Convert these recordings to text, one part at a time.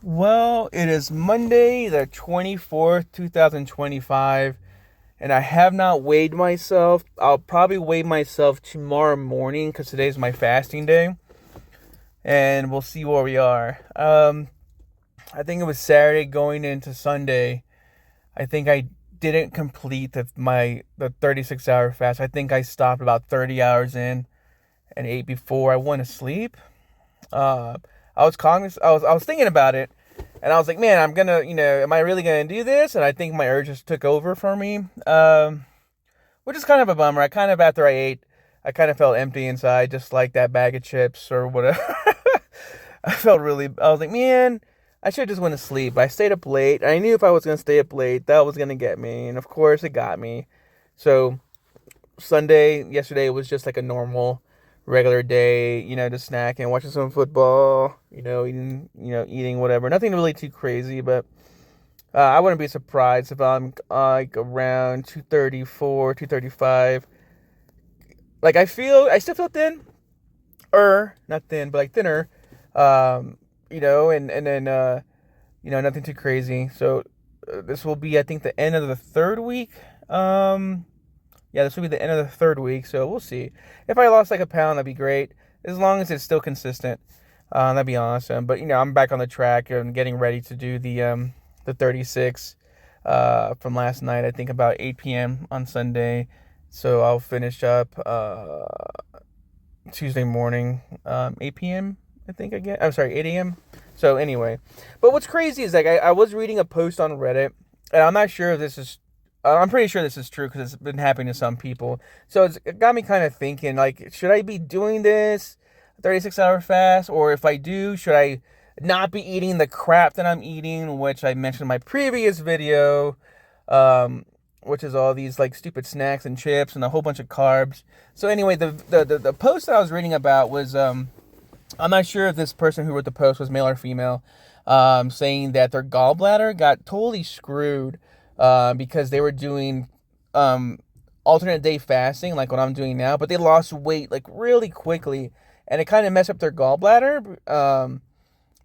Well, it is Monday, the 24th, 2025, and I have not weighed myself. I'll probably weigh myself tomorrow morning because today's my fasting day, and we'll see where we are. I think it was Saturday going into Sunday. I think I didn't complete the 36-hour fast. I think I stopped about 30 hours in and ate before I went to sleep. Uh, I was thinking about it, and I was like, man, I'm gonna, am I really gonna do this? And I think my urges took over for me, which is kind of a bummer. After I ate, I kind of felt empty inside, just like that bag of chips or whatever. I was like, man, I should have just went to sleep. I stayed up late. I knew if I was gonna stay up late, that was gonna get me, and of course, it got me. So yesterday was just like a normal regular day, just snacking, watching some football, eating whatever. Nothing really too crazy, but I wouldn't be surprised if I'm like around 234, 235. Like I still feel thin, not thin, but like thinner. And then nothing too crazy. So this will be, I think, the end of the third week. Yeah, this will be the end of the third week, so we'll see. If I lost like a pound, that'd be great. As long as it's still consistent, that'd be awesome. But I'm back on the track and getting ready to do the 36 from last night. I think about 8 p.m. on Sunday, so I'll finish up Tuesday morning, 8 p.m. I think I get. I'm sorry, 8 a.m. So anyway, but what's crazy is like I was reading a post on Reddit, and I'm not sure if this is. I'm pretty sure this is true because it's been happening to some people. So it got me kind of thinking, like, should I be doing this 36-hour fast? Or if I do, should I not be eating the crap that I'm eating, which I mentioned in my previous video, which is all these, like, stupid snacks and chips and a whole bunch of carbs. So anyway, the post that I was reading about was, I'm not sure if this person who wrote the post was male or female, saying that their gallbladder got totally screwed because they were doing alternate day fasting, like what I'm doing now, but they lost weight like really quickly, and it kind of messed up their gallbladder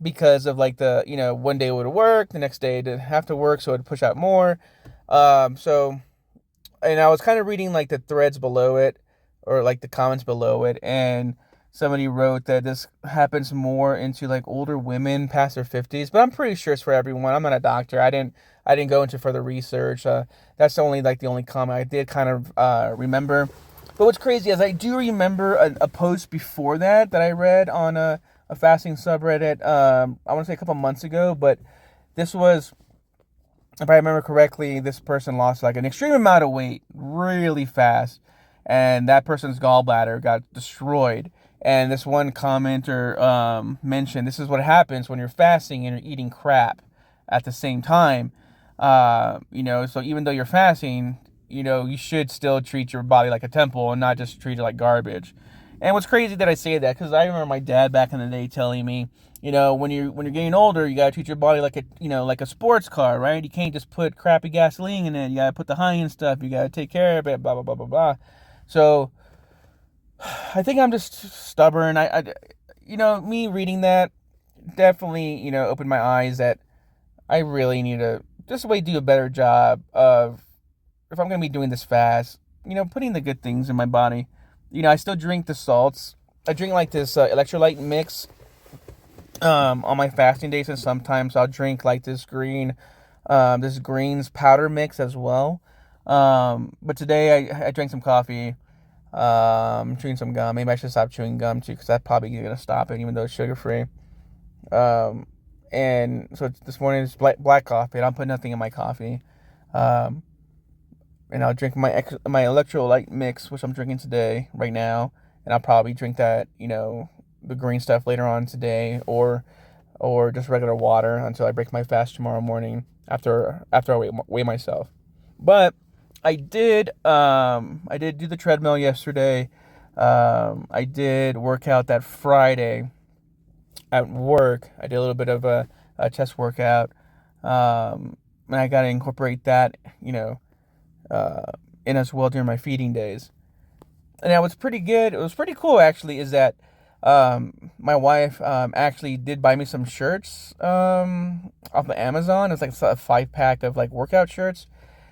because of like one day it would work, the next day it didn't have to work, so it would push out more. So, and I was kind of reading like the threads below it, or like the comments below it, and somebody wrote that this happens more into like older women past their 50s, but I'm pretty sure it's for everyone. I'm not a doctor. I didn't go into further research. That's the only comment I did kind of remember. But what's crazy is I do remember a post before that I read on a fasting subreddit. I want to say a couple months ago, but this was, if I remember correctly, this person lost like an extreme amount of weight really fast, and that person's gallbladder got destroyed. And this one commenter mentioned this is what happens when you're fasting and you're eating crap at the same time. So even though you're fasting, you should still treat your body like a temple and not just treat it like garbage. And what's crazy that I say that, because I remember my dad back in the day telling me, when you're getting older, you gotta treat your body like a sports car, right? You can't just put crappy gasoline in it. You gotta put the high-end stuff. You gotta take care of it. Blah blah blah blah blah. So I think I'm just stubborn. Me reading that definitely, opened my eyes that I really need to just do a better job of, if I'm going to be doing this fast, putting the good things in my body. I still drink the salts. I drink like this electrolyte mix on my fasting days, and sometimes I'll drink like this greens powder mix as well. But today I drank some coffee. Chewing some gum. Maybe I should stop chewing gum too, because that's probably gonna stop it, even though it's sugar free. And so this morning it's black coffee, and I'll put nothing in my coffee. And I'll drink my electrolyte mix, which I'm drinking today, right now, and I'll probably drink that, the green stuff later on today, or just regular water until I break my fast tomorrow morning after I weigh myself. But I did do the treadmill yesterday. I did work out that Friday at work. I did a little bit of a chest workout. And I got to incorporate that, in as well during my feeding days. And that was pretty good. It was pretty cool, actually, is that My wife actually did buy me some shirts off of Amazon. It's like a 5 pack of like workout shirts,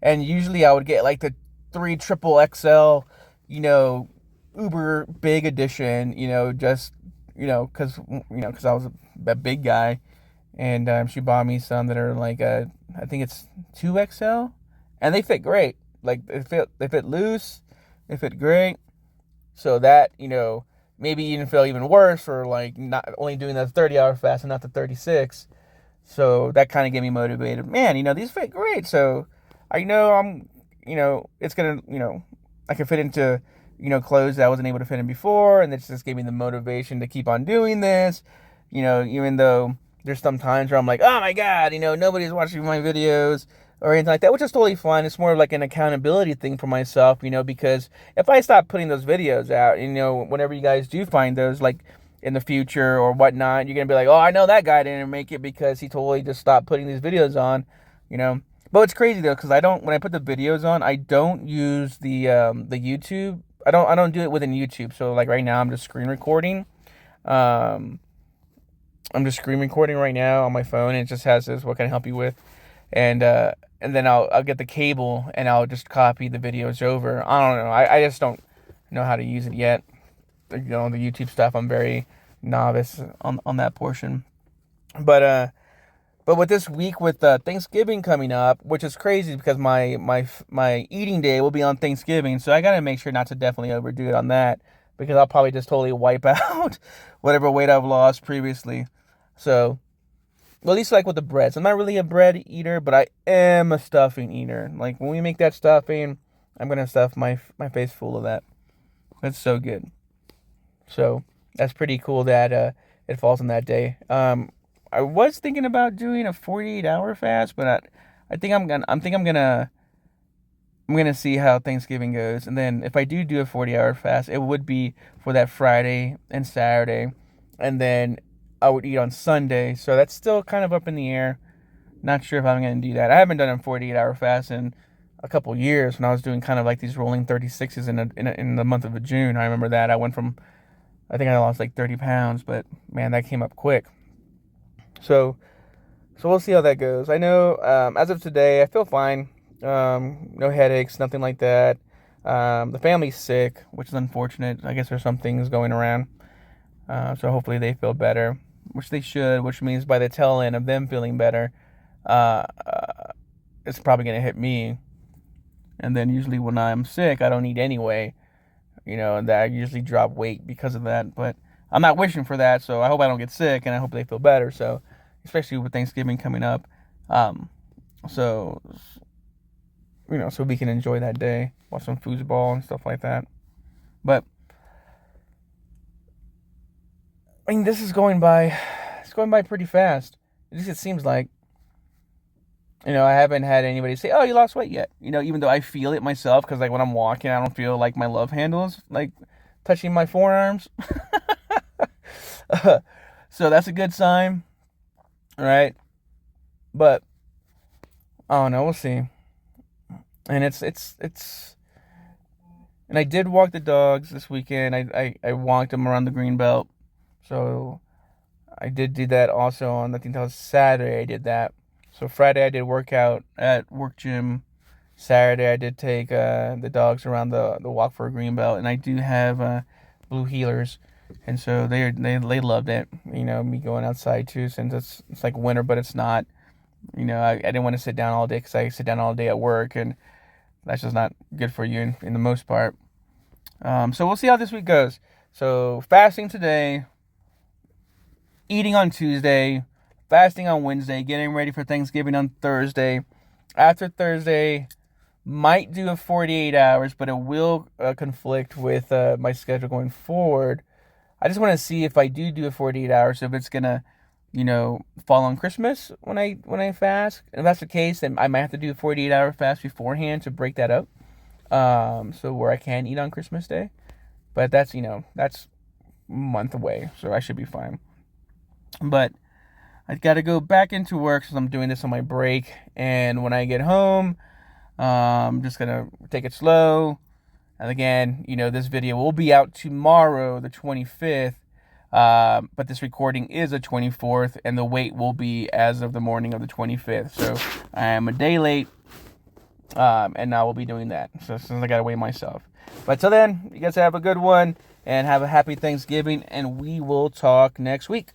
and usually I would get like the 3 XXL, uber big edition, just because I was a big guy, and she bought me some that are like I think it's 2XL, and they fit great. Like they fit loose, they fit great. So that, maybe even feel even worse for like not only doing the 30-hour fast and not the 36. So that kind of gave me motivated. Man, these fit great. So I know it's gonna, I can fit into, clothes that I wasn't able to fit in before, and it just gave me the motivation to keep on doing this. Even though there's some times where I'm like, oh my god, nobody's watching my videos or anything like that, which is totally fine. It's more of like an accountability thing for myself, because if I stop putting those videos out, whenever you guys do find those, like in the future or whatnot, you're gonna be like, oh, I know that guy didn't make it because he totally just stopped putting these videos on. But it's crazy though, because when I put the videos on, I don't use the YouTube. I don't do it within YouTube. So like right now, I'm just screen recording. Um, I'm just screen recording right now on my phone, and it just has this. What can I help you with? And then I'll get the cable and I'll just copy the videos over. I don't know. I just don't know how to use it yet. The YouTube stuff, I'm very novice on that portion. But with this week with Thanksgiving coming up, which is crazy because my eating day will be on Thanksgiving, so I gotta make sure not to definitely overdo it on that, because I'll probably just totally wipe out whatever weight I've lost previously. So, well, at least like with the breads, I'm not really a bread eater, but I am a stuffing eater. Like when we make that stuffing, I'm gonna stuff my face full of that. It's so good. So that's pretty cool that it falls on that day. I was thinking about doing a 48-hour fast, but I think I'm gonna see how Thanksgiving goes, and then if I do a 40-hour fast, it would be for that Friday and Saturday, and then I would eat on Sunday. So that's still kind of up in the air. Not sure if I'm gonna do that. I haven't done a 48-hour fast in a couple years. When I was doing kind of like these rolling 36s in the month of June, I remember that I think I lost like 30 pounds, but man, that came up quick. So we'll see how that goes. I know as of today, I feel fine. No headaches, nothing like that. The family's sick, which is unfortunate. I guess there's some things going around. So hopefully they feel better, which they should, which means by the tail end of them feeling better, uh, it's probably going to hit me. And then usually when I'm sick, I don't eat anyway, and that I usually drop weight because of that. But I'm not wishing for that, so I hope I don't get sick, and I hope they feel better. So, especially with Thanksgiving coming up, so so we can enjoy that day, watch some foosball and stuff like that. But I mean, this is going by. It's going by pretty fast. At least it seems like. I haven't had anybody say, "Oh, you lost weight yet." Even though I feel it myself, because like when I'm walking, I don't feel like my love handles like touching my forearms. So that's a good sign, right? But I don't know. We'll see. And and I did walk the dogs this weekend. I walked them around the green belt. So I did do that also I think that was Saturday. I did that. So Friday I did workout at work gym. Saturday I did take the dogs around the walk for a green belt, and I do have blue heelers, and so they loved it. Me going outside too, since it's like winter, but it's not. I didn't want to sit down all day because I sit down all day at work, and that's just not good for you in the most part. So we'll see how this week goes. So fasting today, eating on Tuesday, fasting on Wednesday, getting ready for Thanksgiving on Thursday. After Thursday, might do a 48 hours, but it will conflict with my schedule going forward. I just want to see if I do a 48 hours, if it's gonna, fall on Christmas when I fast. And if that's the case, then I might have to do a 48-hour fast beforehand to break that up. So where I can eat on Christmas Day, but that's a month away, so I should be fine. But I got to go back into work since I'm doing this on my break, and when I get home, I'm just gonna take it slow. And again, this video will be out tomorrow, the 25th. But this recording is the 24th, and the wait will be as of the morning of the 25th. So I am a day late, and I will be doing that. So since I got to wait myself. But till then, you guys have a good one, and have a happy Thanksgiving, and we will talk next week.